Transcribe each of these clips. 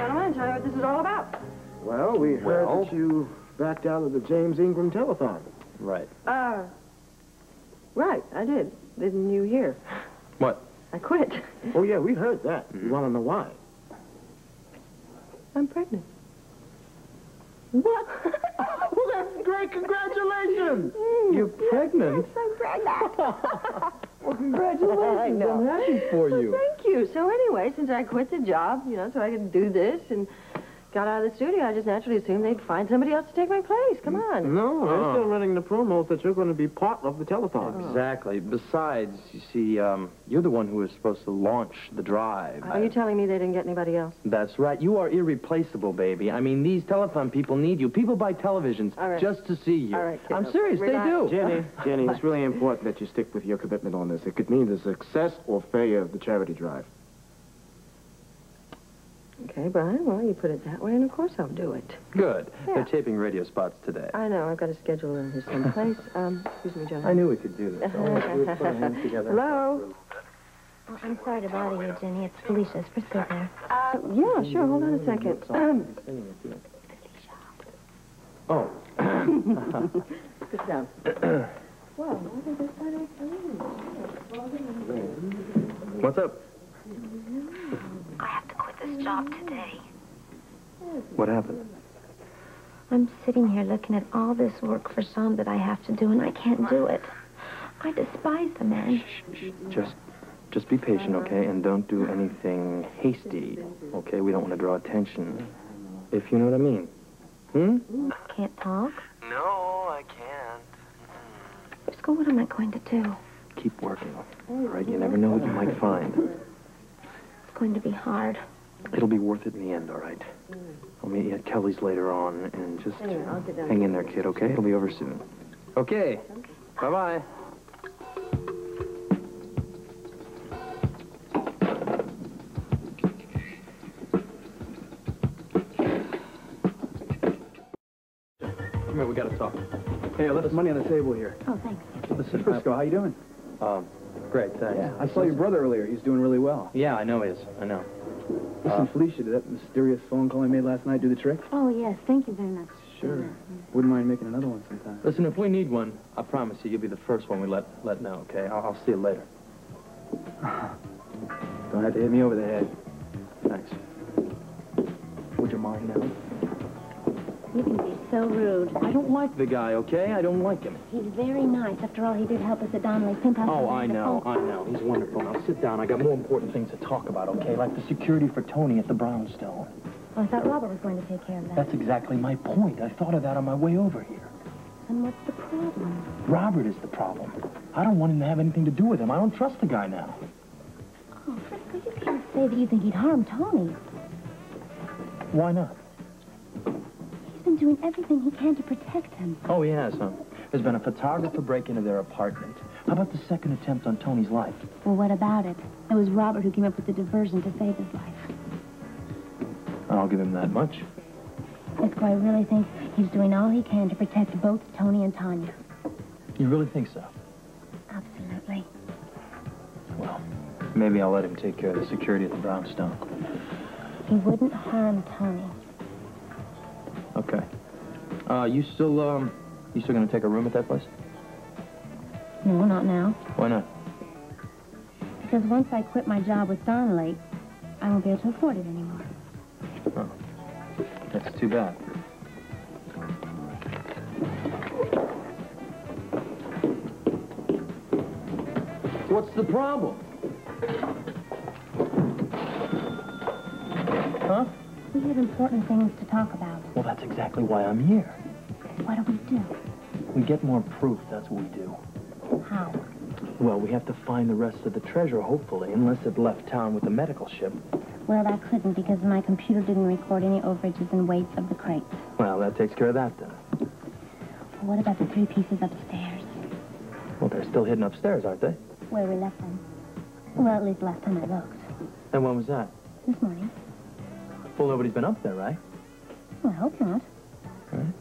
gentlemen, and tell you what this is all about. Well, we heard that you backed out of the James Ingram telethon. Right. Right, I did. Didn't you hear? What? I quit. Oh, yeah, we heard that. You want to know why? I'm pregnant. What? Well, that's great. Congratulations. You're pregnant? Yes, I'm pregnant. Well, congratulations. I know. I'm happy for you. Well, thank you. So anyway, since I quit the job, you know, so I could do this and got out of the studio, I just naturally assumed they'd find somebody else to take my place. Come on. No, they're still running the promos that you're going to be part of the telethon. Exactly. Besides, you see, you're the one who was supposed to launch the drive. Are you telling me they didn't get anybody else? That's right. You are irreplaceable, baby. I mean, these telethon people need you. People buy televisions just to see you. All right, kiddo. I'm serious, they do. Jenny, it's really important that you stick with your commitment on this. It could mean the success or failure of the charity drive. Okay, Brian, well, you put it that way, and of course I'll do it. Good. Yeah. They're taping radio spots today. I know. I've got a schedule in here someplace. Excuse me, John. I knew we could do this. All we have to do is put our hands together. Hello? Oh, I'm sorry to bother you, Ginny. It's Felicia. Is Frisco there? Yeah, sure. Hold on a second. Oh. Sit down. Well, What's up? I have to quit this job today. What happened? I'm sitting here looking at all this work for some that I have to do, and I can't do it. I despise the man. Just be patient, okay? And don't do anything hasty, okay? We don't want to draw attention. If you know what I mean. Can't talk? No, I can't. Frisco, what am I going to do? Keep working, all right? You never know what you might find. It's going to be hard. It'll be worth it in the end, all right? I'll meet you at Kelly's later on, and just hang in there, kid, okay? It'll be over soon. Okay. Bye-bye. Come here, we gotta talk. Hey, I left money on the table here. Oh, thanks. Listen, Frisco, how you doing? Great, thanks. Yeah, I saw your brother earlier. He's doing really well. Yeah, I know he is. I know. Listen, Felicia, did that mysterious phone call I made last night do the trick? Oh, yes. Thank you very much. Sure. Wouldn't mind making another one sometime. Listen, if we need one, I promise you, you'll be the first one we let know, okay? I'll see you later. Don't have to hit me over the head. Thanks. Would you mind now? You can be so rude. I don't like the guy, okay? I don't like him. He's very nice. After all, he did help us at Donnelly's Penthouse. Oh, I know. He's wonderful. Now, sit down. I got more important things to talk about, okay? Like the security for Tony at the Brownstone. Oh, I thought Robert was going to take care of that. That's exactly my point. I thought of that on my way over here. And what's the problem? Robert is the problem. I don't want him to have anything to do with him. I don't trust the guy now. Oh, Frisco, you can't say that you think he'd harm Tony. Why not? He's been doing everything he can to protect him. Oh, he has, huh? There's been a photographer break into their apartment. How about the second attempt on Tony's life? Well, what about it? It was Robert who came up with the diversion to save his life. I'll give him that much. Frisco, I really think he's doing all he can to protect both Tony and Tanya. You really think so? Absolutely. Well, maybe I'll let him take care of the security at the Brownstone. He wouldn't harm Tony. Okay. You still gonna take a room at that place? No, not now. Why not? Because once I quit my job with Donnelly, I won't be able to afford it anymore. Oh. That's too bad. What's the problem? Huh? We have important things to talk about. Well, that's exactly why I'm here. What do we do? We get more proof, that's what we do. How? Well, we have to find the rest of the treasure, hopefully, unless it left town with the medical ship. Well, that couldn't because my computer didn't record any overages and weights of the crates. Well, that takes care of that, then. What about the 3 pieces upstairs? Well, they're still hidden upstairs, aren't they? Where we left them. Well, at least last time I looked. And when was that? This morning. Well, nobody's been up there, right? Well, I hope not. Right.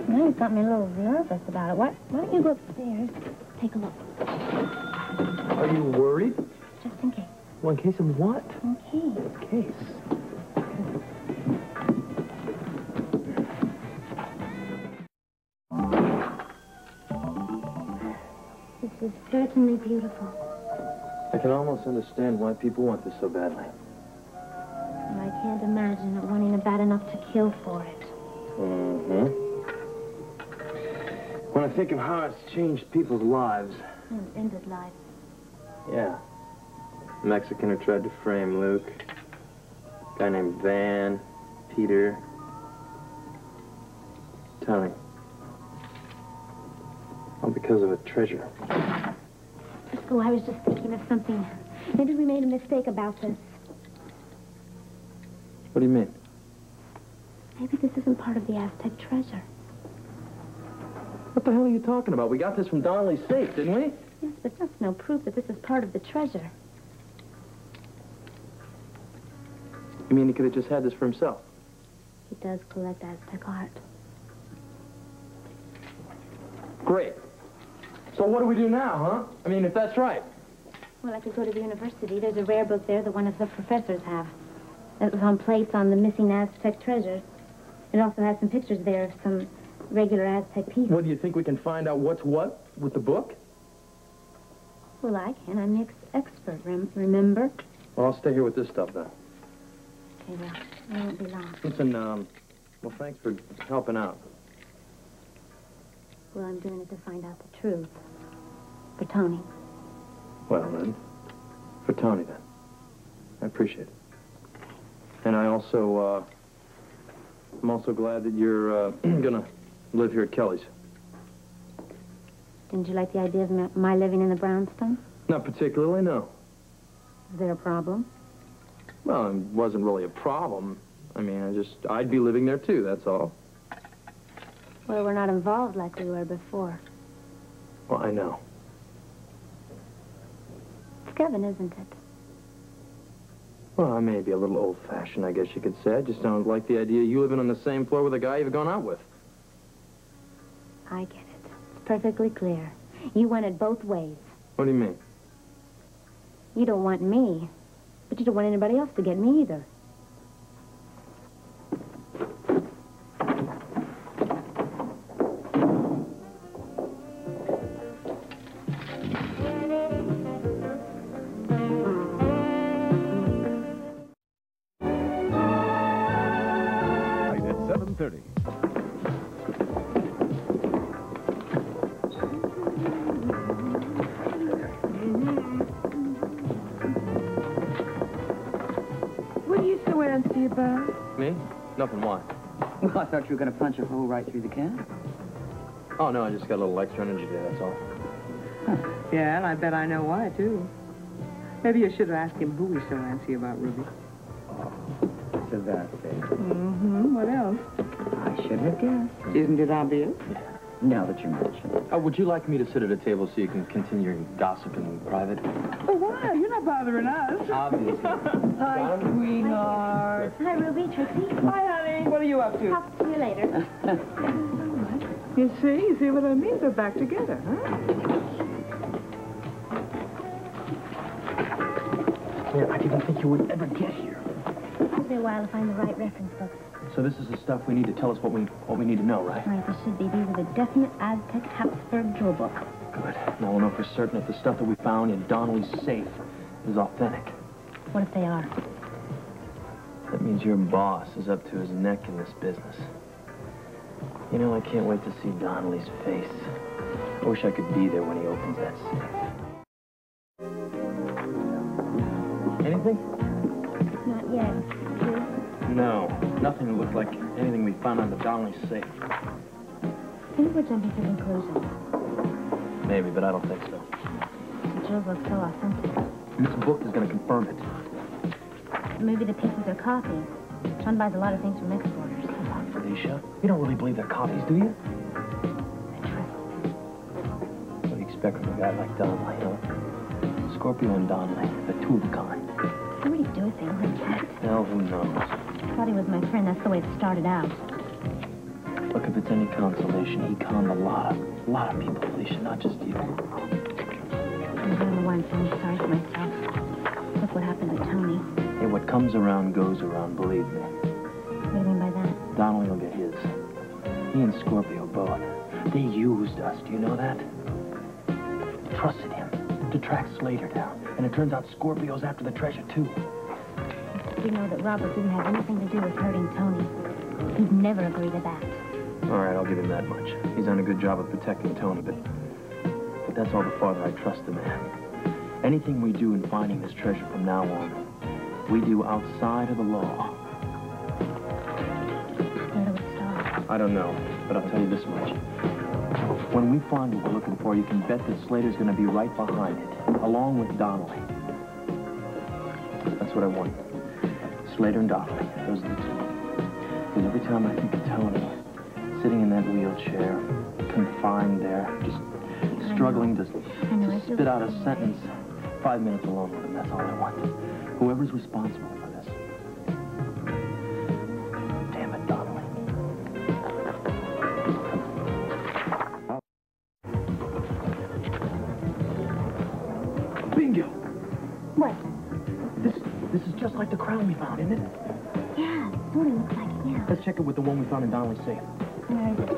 Now you've got me a little nervous about it. Why don't you go upstairs, take a look. Are you worried? Just in case. Well, in case of what? In case. Case. beautiful. I can almost understand why people want this so badly. And I can't imagine it wanting it bad enough to kill for it. Mm-hmm. When I think of how it's changed people's lives. And ended life. Yeah. Mexican who tried to frame Luke. Guy named Van, Peter, Tony. All because of a treasure. Frisco, I was just thinking of something. Maybe we made a mistake about this. What do you mean? Maybe this isn't part of the Aztec treasure. What the hell are you talking about? We got this from Donnelly's safe, didn't we? Yes, but that's no proof that this is part of the treasure. You mean he could have just had this for himself? He does collect Aztec art. Great. So what do we do now, huh? I mean, if that's right. Well, I could go to the university. There's a rare book there that one of the professors have. It was on plates on the missing Aztec treasure. It also has some pictures there of some regular Aztec people. What, do you think we can find out what's what with the book? Well, I can. I'm the expert, remember? Well, I'll stay here with this stuff, then. Okay, well, I won't be long. Listen, well, thanks for helping out. Well, I'm doing it to find out the truth. For Tony. Well, then, for Tony, then. I appreciate it. And I also, I'm also glad that you're, gonna live here at Kelly's. Didn't you like the idea of my living in the brownstone? Not particularly, no. Is there a problem? Well, it wasn't really a problem. I mean, I'd be living there, too, that's all. Well, we're not involved like we were before. Well, I know. It's Kevin, isn't it? Well, I may be a little old-fashioned, I guess you could say. I just don't like the idea of you living on the same floor with a guy you've gone out with. I get it. It's perfectly clear. You want it both ways. What do you mean? You don't want me, but you don't want anybody else to get me either. What are you so antsy about? Me? Nothing, why? Well, I thought you were going to punch a hole right through the can. Oh, no, I just got a little extra energy there, that's all. Yeah, and I bet I know why, too. Maybe you should have asked him who he's so antsy about, Ruby. Oh, so that's it. Mm-hmm. What else? I should have guessed. Isn't it obvious? Yeah, now that you mention it. Would you like me to sit at a table so you can continue your gossip in private? Oh, why? You're not bothering us. Obviously. Hi, sweetheart. Hi, Ruby, Trixie. Hi, honey. What are you up to? Talk to you later. You see what I mean? They're back together, huh? Yeah, I didn't think you would ever get here. It'll be a while to find the right reference books. So this is the stuff we need to tell us what we need to know, right? Right, this should be. These are the definite Aztec Habsburg jewel book. Good. Now we'll know for certain if the stuff that we found in Donnelly's safe is authentic. What if they are? That means your boss is up to his neck in this business. You know, I can't wait to see Donnelly's face. I wish I could be there when he opens that safe. Anything? Not yet. No. Nothing that looked like anything we found on the Donnelly safe. I think we're jumping to conclusions. Maybe, but I don't think so. The jewels look so authentic. And this book is going to confirm it. Maybe the pieces are copies. John buys a lot of things from exporters. Come on, Felicia. You don't really believe they're copies, do you? I trust them. What do you expect from a guy like Donnelly, huh? Scorpio and Donnelly, the two of a kind. Who would he do a thing like that? Hell, who knows? I thought he was my friend. That's the way it started out. Look, if it's any consolation, he conned a lot of people, Felicia, not just you. I don't know why I'm feeling sorry for myself. Look what happened to Tony. Hey, what comes around goes around, believe me. What do you mean by that? Donnelly will get his. He and Scorpio both. They used us, do you know that? Trusted him. to track Slater down. And it turns out Scorpio's after the treasure, too. You know that Robert didn't have anything to do with hurting Tony. He'd never agree to that. All right, I'll give him that much. He's done a good job of protecting Tony, but that's all the farther I trust the man. Anything we do in finding this treasure from now on, we do outside of the law. Where do we start? I don't know, but I'll tell you this much. When we find what we're looking for, you can bet that Slater's going to be right behind it, along with Donnelly. That's what I want. Slater and Donnelly. Those are the two. Because every time I think of Tony, sitting in that wheelchair, confined there, just struggling to spit out a sentence, 5 minutes alone with him, that's all I want. Whoever's responsible for this. Damn it, Donnelly. Bingo! What? This is just like the crown we found, isn't it? Yeah, sort of looks like it, yeah. Let's check it with the one we found in Donnelly's safe. Where is it?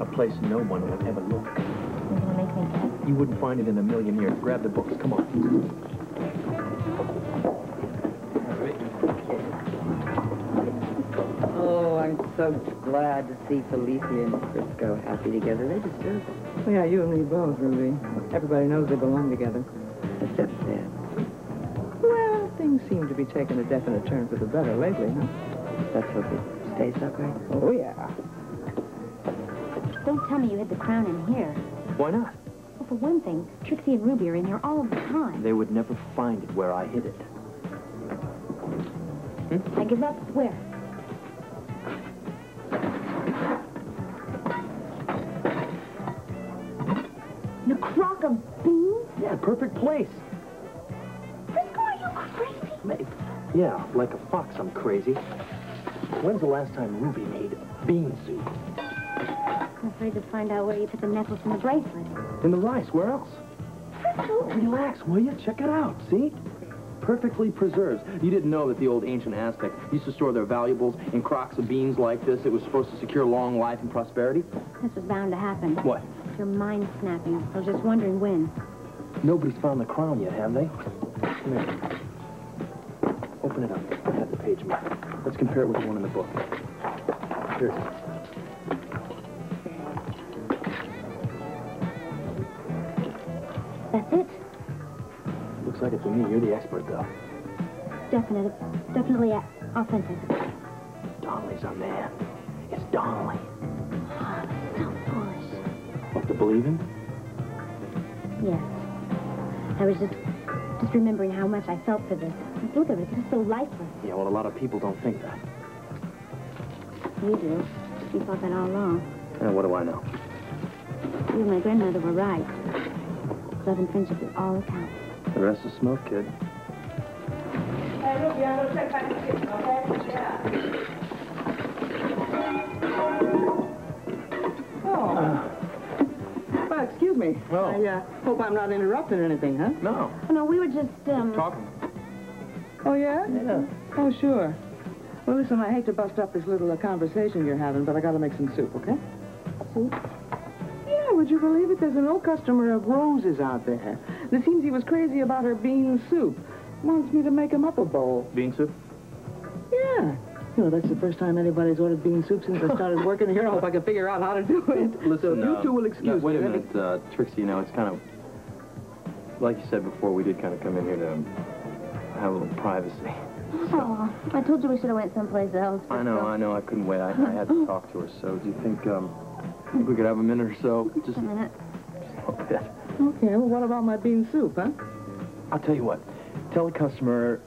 A place no one would ever look. You're gonna make me guess? You wouldn't find it in a million years. Grab the books. Come on. Oh, I'm so glad to see Felicia and Frisco happy together. They deserve it. Well, yeah, you and me both, Ruby. Everybody knows they belong together. Except Dad. Well, things seem to be taking a definite turn for the better lately, huh? Let's hope it stays that way. Oh, yeah. Don't tell me you hid the crown in here. Why not? Well, for one thing, Trixie and Ruby are in here all of the time. They would never find it where I hid it. I give up. Where? In a crock of beans? Yeah, perfect place. Frisco, are you crazy? Yeah, like a fox, I'm crazy. When's the last time Ruby made bean soup? I'm afraid to find out where you put the necklace and the bracelet. In the rice. Where else? Frisco! Relax, will you? Check it out. See? Perfectly preserved. You didn't know that the old ancient Aztec used to store their valuables in crocks of beans like this. It was supposed to secure long life and prosperity. This was bound to happen. What? Your mind snapping. I was just wondering when. Nobody's found the crown yet, have they? Come here. Open it up. I have the page mark. Let's compare it with the one in the book. Here. That's it. Looks like it to me. You're the expert, though. Definitely authentic. Donnelly's our man. It's Donnelly. Oh, so foolish. What, to believe him? Yes. I was just remembering how much I felt for this. Look at it. It's so lifeless. Yeah, well, a lot of people don't think that. You do. You thought that all along. Yeah, what do I know? You and my grandmother were right. Love and friendship is all that counts. The rest is smoke, kid. Hey, Ruby, I'm gonna check back in the kitchen, okay? Yeah. Oh. Well, excuse me. Oh. I hope I'm not interrupting anything, huh? No. Oh, no, we were just, Talking. Oh, yeah? Yeah. Oh, sure. Well, listen, I hate to bust up this little conversation you're having, but I gotta make some soup, okay? Soup? Yeah, would you believe it? There's an old customer of Rose's out there. It seems he was crazy about her bean soup. Wants me to make him up a bowl. Bean soup? Yeah. You know, that's the first time anybody's ordered bean soup since I started working here. I hope I can figure out how to do it. Listen, so you two will excuse wait me. a minute, Trixie, you know, it's kind of... Like you said before, we did kind of come in here to have a little privacy. oh, I told you we should have went someplace else. I know, I couldn't wait. I had to talk to her, so do you think we could have a minute or so? Just a minute. a bit. Okay, well, what about my bean soup, huh? I'll tell you what. Tell the customer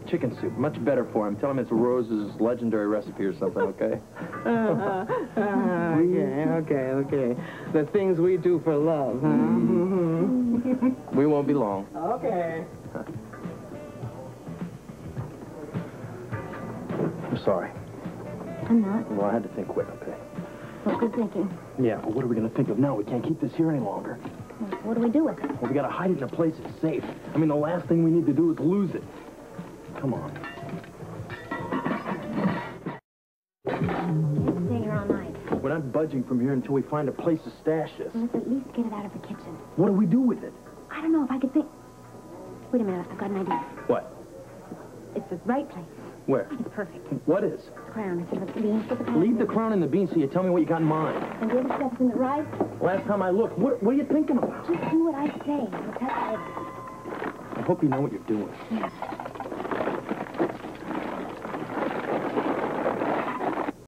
chicken soup. Much better for him. Tell him it's Rose's legendary recipe or something, okay? Okay. The things we do for love, huh? We won't be long. Okay. I'm sorry. I'm not. Well, I had to think quick, okay? Well, good thinking. Yeah, but what are we going to think of now? We can't keep this here any longer. Well, what do we do with it? Well, we got to hide it in a place that's safe. I mean, the last thing we need to do is lose it. Come on. Let's stay here all night. We're not budging from here until we find a place to stash this. Let's at least get it out of the kitchen. What do we do with it? I I don't know if I could think... Wait a minute, I've got an idea. What? It's the right place. Where? It's perfect. What is? The crown. It's in the beans with the crown. Leave the crown and the beans so you tell me what you got in mind. And the other stuff's in the right. Last time I looked, what are you thinking about? Just do what I say. I'll tell you later. I hope you know what you're doing. Yeah.